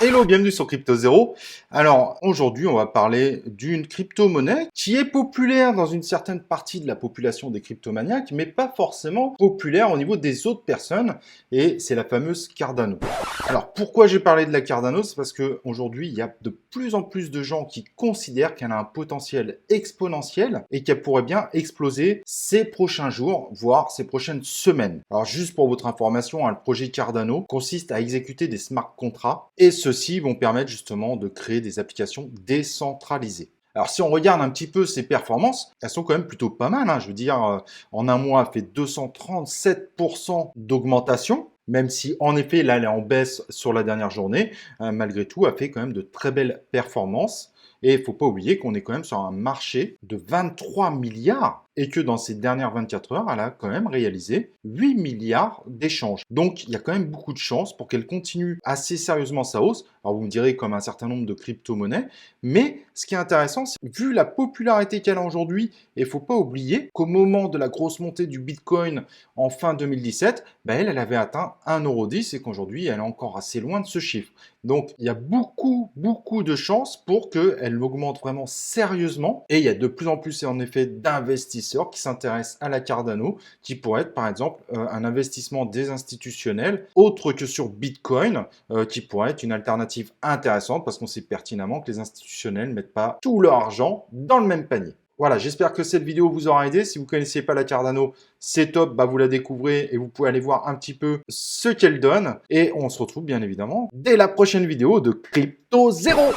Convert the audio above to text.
Hello, bienvenue sur Crypto Zéro. Alors aujourd'hui, on va parler d'une crypto-monnaie qui est populaire dans une certaine partie de la population des cryptomaniaques, mais pas forcément populaire au niveau des autres personnes, et c'est la fameuse Cardano. Alors pourquoi j'ai parlé de la Cardano? C'est parce qu'aujourd'hui, il y a de plus en plus de gens qui considèrent qu'elle a un potentiel exponentiel et qu'elle pourrait bien exploser ces prochains jours, voire ces prochaines semaines. Alors juste pour votre information, le projet Cardano consiste à exécuter des smart contracts et ceux-ci vont permettre justement de créer des applications décentralisées. Alors si on regarde un petit peu ses performances, elles sont quand même plutôt pas mal. Je veux dire, en un mois, elle fait 237% d'augmentation. Même si en effet, là, elle est en baisse sur la dernière journée, malgré tout, elle fait quand même de très belles performances. Et il ne faut pas oublier qu'on est quand même sur un marché de 23 milliards et que dans ces dernières 24 heures, elle a quand même réalisé 8 milliards d'échanges. Donc, il y a quand même beaucoup de chances pour qu'elle continue assez sérieusement sa hausse. Alors, vous me direz comme un certain nombre de crypto-monnaies, mais ce qui est intéressant, c'est vu la popularité qu'elle a aujourd'hui, et il ne faut pas oublier qu'au moment de la grosse montée du Bitcoin en fin 2017, elle avait atteint 1,10 € et qu'aujourd'hui, elle est encore assez loin de ce chiffre. Donc, il y a beaucoup de chances pour qu'elle augmente vraiment sérieusement. Et il y a de plus en plus, en effet, d'investisseurs qui s'intéressent à la Cardano, qui pourrait être, par exemple, un investissement des institutionnels, autre que sur Bitcoin, qui pourrait être une alternative intéressante, parce qu'on sait pertinemment que les institutionnels ne mettent pas tout leur argent dans le même panier. Voilà, j'espère que cette vidéo vous aura aidé. Si vous ne connaissiez pas la Cardano, c'est top, vous la découvrez et vous pouvez aller voir un petit peu ce qu'elle donne. Et on se retrouve bien évidemment dès la prochaine vidéo de Crypto Zéro.